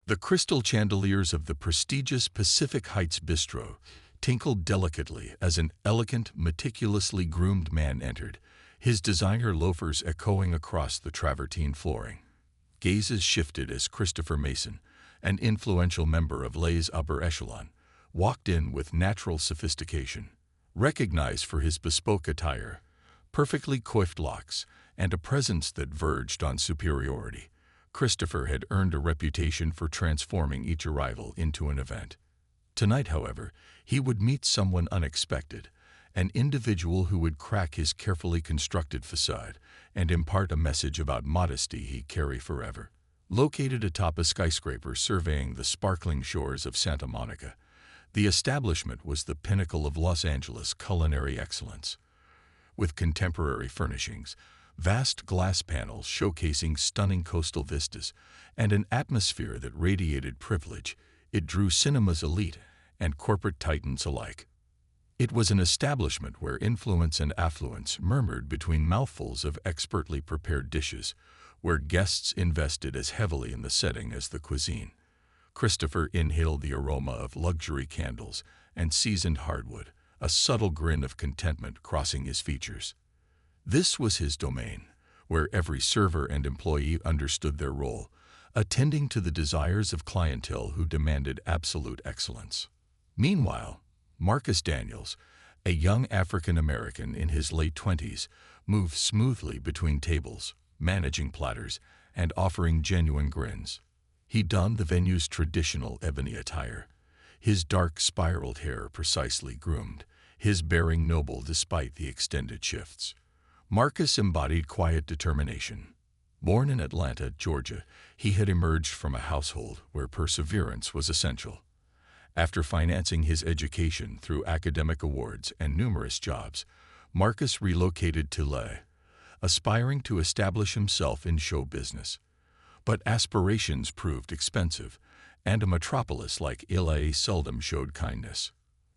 The crystal chandeliers of the prestigious Pacific Heights bistro tinkled delicately as an elegant, meticulously groomed man entered, his designer loafers echoing across the travertine flooring. Gazes shifted as Christopher Mason, an influential member of Les upper echelon, walked in with natural sophistication, recognized for his bespoke attire, perfectly coiffed locks, and a presence that verged on superiority. Christopher had earned a reputation for transforming each arrival into an event. Tonight, however, he would meet someone unexpected, an individual who would crack his carefully constructed facade and impart a message about modesty he'd carry forever. Located atop a skyscraper surveying the sparkling shores of Santa Monica, the establishment was the pinnacle of Los Angeles culinary excellence. With contemporary furnishings, vast glass panels showcasing stunning coastal vistas, and an atmosphere that radiated privilege, it drew cinema's elite and corporate titans alike. It was an establishment where influence and affluence murmured between mouthfuls of expertly prepared dishes, where guests invested as heavily in the setting as the cuisine. Christopher inhaled the aroma of luxury candles and seasoned hardwood, a subtle grin of contentment crossing his features. This was his domain, where every server and employee understood their role, attending to the desires of clientele who demanded absolute excellence. Meanwhile, Marcus Daniels, a young African-American in his late 20s, moved smoothly between tables, managing platters, and offering genuine grins. He donned the venue's traditional ebony attire, his dark spiraled hair precisely groomed, his bearing noble despite the extended shifts. Marcus embodied quiet determination. Born in Atlanta, Georgia, he had emerged from a household where perseverance was essential. After financing his education through academic awards and numerous jobs, Marcus relocated to LA, aspiring to establish himself in show business. But aspirations proved expensive, and a metropolis like LA seldom showed kindness.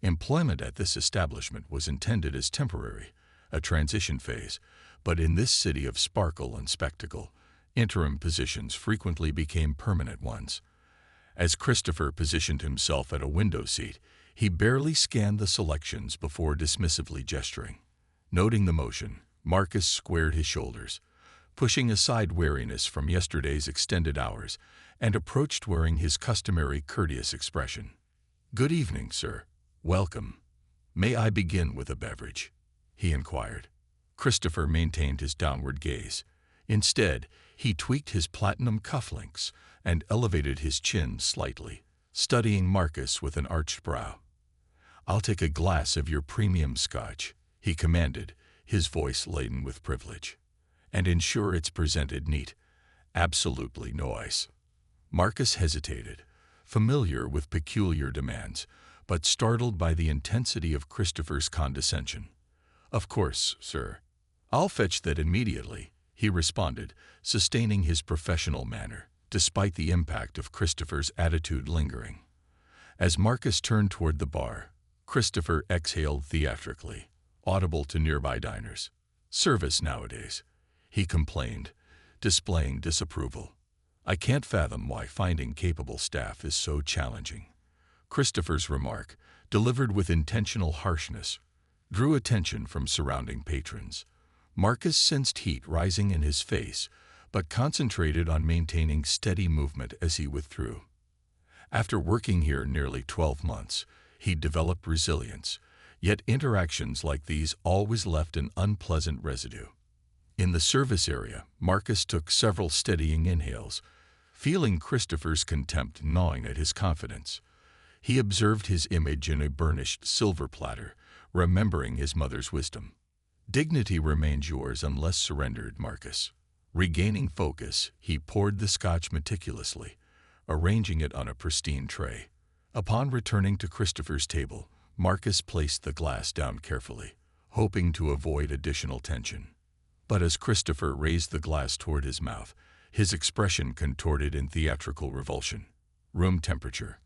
Employment at this establishment was intended as temporary, a transition phase, but in this city of sparkle and spectacle, interim positions frequently became permanent ones. As Christopher positioned himself at a window seat, he barely scanned the selections before dismissively gesturing. Noting the motion, Marcus squared his shoulders, pushing aside weariness from yesterday's extended hours, and approached wearing his customary courteous expression. "Good evening, sir. Welcome. May I begin with a beverage?" he inquired. Christopher maintained his downward gaze. Instead, he tweaked his platinum cufflinks and elevated his chin slightly, studying Marcus with an arched brow. "I'll take a glass of your premium scotch," he commanded, his voice laden with privilege. "And ensure it's presented neat. Absolutely no ice." Marcus hesitated, familiar with peculiar demands, but startled by the intensity of Christopher's condescension. "Of course, sir. I'll fetch that immediately," he responded, sustaining his professional manner, despite the impact of Christopher's attitude lingering. As Marcus turned toward the bar, Christopher exhaled theatrically, audible to nearby diners. "Service nowadays," he complained, displaying disapproval. "I can't fathom why finding capable staff is so challenging." Christopher's remark, delivered with intentional harshness, drew attention from surrounding patrons. Marcus sensed heat rising in his face, but concentrated on maintaining steady movement as he withdrew. After working here nearly 12 months, he developed resilience, yet interactions like these always left an unpleasant residue. In the service area, Marcus took several steadying inhales, feeling Christopher's contempt gnawing at his confidence. He observed his image in a burnished silver platter, remembering his mother's wisdom. "Dignity remains yours unless surrendered, Marcus." Regaining focus, he poured the scotch meticulously, arranging it on a pristine tray. Upon returning to Christopher's table, Marcus placed the glass down carefully, hoping to avoid additional tension. But as Christopher raised the glass toward his mouth, his expression contorted in theatrical revulsion. "Room temperature,"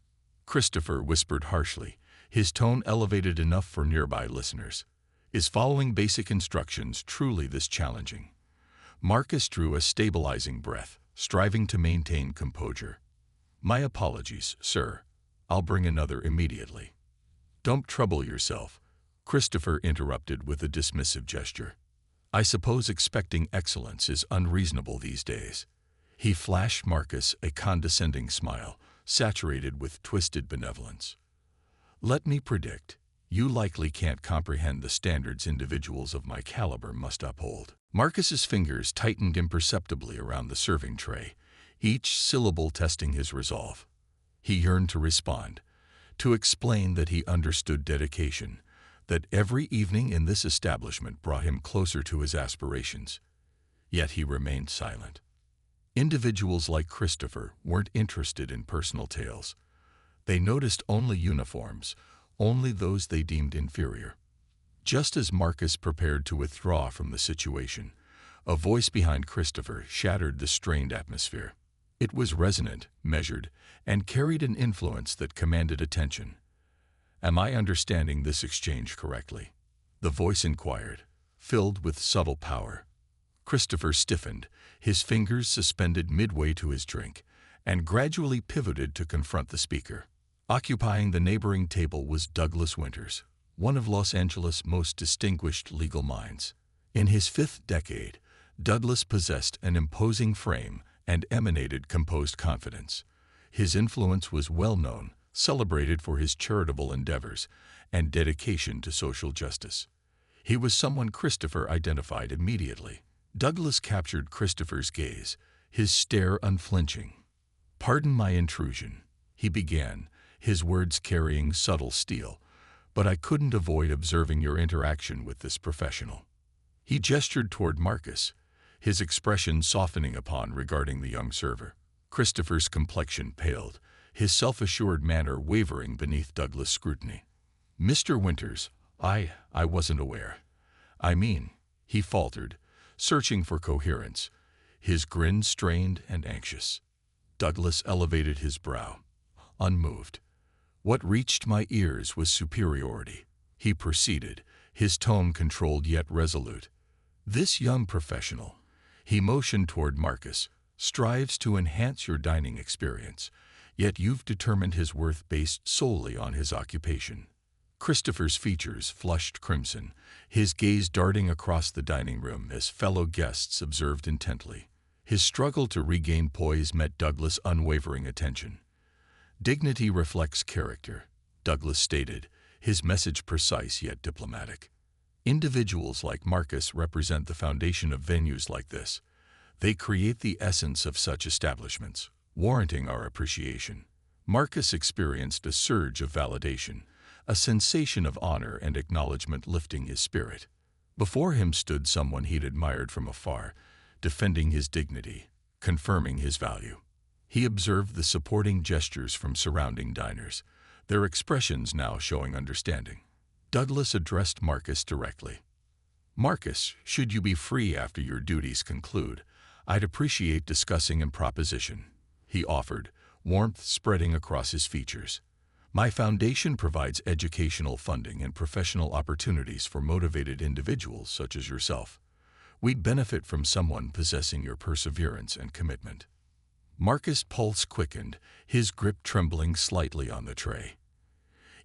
Christopher whispered harshly, his tone elevated enough for nearby listeners. "Is following basic instructions truly this challenging?" Marcus drew a stabilizing breath, striving to maintain composure. My apologies, sir. I'll bring another immediately. Don't trouble yourself, Christopher interrupted with a dismissive gesture. I suppose expecting excellence is unreasonable these days. He flashed Marcus a condescending smile, saturated with twisted benevolence. Let me predict, you likely can't comprehend the standards individuals of my caliber must uphold. Marcus's fingers tightened imperceptibly around the serving tray, each syllable testing his resolve. He yearned to respond, to explain that he understood dedication, that every evening in this establishment brought him closer to his aspirations. Yet he remained silent. Individuals like Christopher weren't interested in personal tales. They noticed only uniforms, only those they deemed inferior. Just as Marcus prepared to withdraw from the situation, a voice behind Christopher shattered the strained atmosphere. It was resonant, measured, and carried an influence that commanded attention. Am I understanding this exchange correctly? The voice inquired, filled with subtle power. Christopher stiffened, his fingers suspended midway to his drink, and gradually pivoted to confront the speaker. Occupying the neighboring table was Douglas Winters, one of Los Angeles' most distinguished legal minds. In his 5th decade, Douglas possessed an imposing frame and emanated composed confidence. His influence was well known, celebrated for his charitable endeavors and dedication to social justice. He was someone Christopher identified immediately. Douglas captured Christopher's gaze, his stare unflinching. "Pardon my intrusion," he began, his words carrying subtle steel, "but I couldn't avoid observing your interaction with this professional." He gestured toward Marcus, his expression softening upon regarding the young server. Christopher's complexion paled, his self-assured manner wavering beneath Douglas' scrutiny. "Mr. Winters, I wasn't aware. I mean," he faltered, searching for coherence, his grin strained and anxious. Douglas elevated his brow, unmoved. "What reached my ears was superiority," he proceeded, his tone controlled yet resolute. "This young professional," he motioned toward Marcus, "strives to enhance your dining experience, yet you've determined his worth based solely on his occupation." Christopher's features flushed crimson, his gaze darting across the dining room as fellow guests observed intently. His struggle to regain poise met Douglas' unwavering attention. "Dignity reflects character," Douglas stated, his message precise yet diplomatic. "Individuals like Marcus represent the foundation of venues like this. They create the essence of such establishments, warranting our appreciation." Marcus experienced a surge of validation, a sensation of honor and acknowledgement lifting his spirit. Before him stood someone he'd admired from afar, defending his dignity, confirming his value. He observed the supporting gestures from surrounding diners, their expressions now showing understanding. Douglas addressed Marcus directly. "Marcus, should you be free after your duties conclude, I'd appreciate discussing a proposition," he offered, warmth spreading across his features. "My foundation provides educational funding and professional opportunities for motivated individuals such as yourself. We'd benefit from someone possessing your perseverance and commitment." Marcus' pulse quickened, his grip trembling slightly on the tray.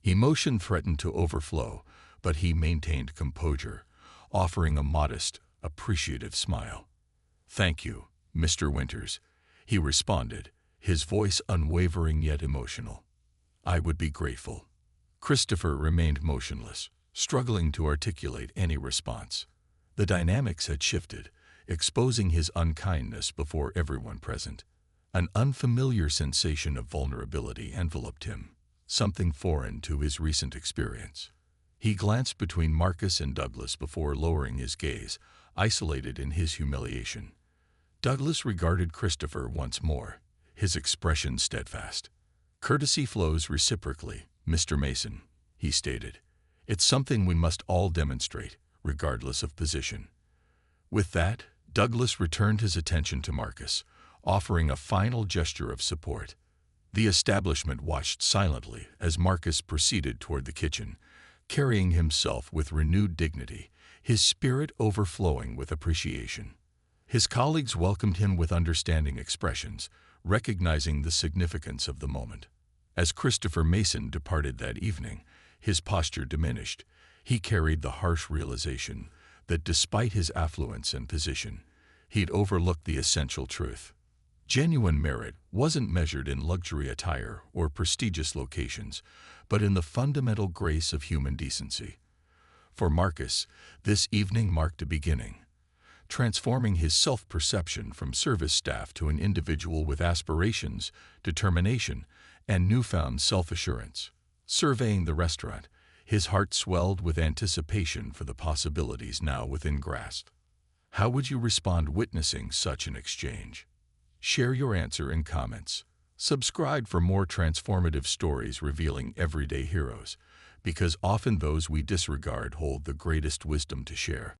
Emotion threatened to overflow, but he maintained composure, offering a modest, appreciative smile. "Thank you, Mr. Winters," he responded, his voice unwavering yet emotional. "I would be grateful." Christopher remained motionless, struggling to articulate any response. The dynamics had shifted, exposing his unkindness before everyone present. An unfamiliar sensation of vulnerability enveloped him, something foreign to his recent experience. He glanced between Marcus and Douglas before lowering his gaze, isolated in his humiliation. Douglas regarded Christopher once more, his expression steadfast. "Courtesy flows reciprocally, Mr. Mason," he stated. "It's something we must all demonstrate, regardless of position." With that, Douglas returned his attention to Marcus, offering a final gesture of support. The establishment watched silently as Marcus proceeded toward the kitchen, carrying himself with renewed dignity, his spirit overflowing with appreciation. His colleagues welcomed him with understanding expressions, recognizing the significance of the moment. As Christopher Mason departed that evening, his posture diminished. He carried the harsh realization that despite his affluence and position, he'd overlooked the essential truth. Genuine merit wasn't measured in luxury attire or prestigious locations, but in the fundamental grace of human decency. For Marcus, this evening marked a beginning, transforming his self-perception from service staff to an individual with aspirations, determination, and newfound self-assurance. Surveying the restaurant, his heart swelled with anticipation for the possibilities now within grasp. How would you respond witnessing such an exchange? Share your answer in comments. Subscribe for more transformative stories revealing everyday heroes, because often those we disregard hold the greatest wisdom to share.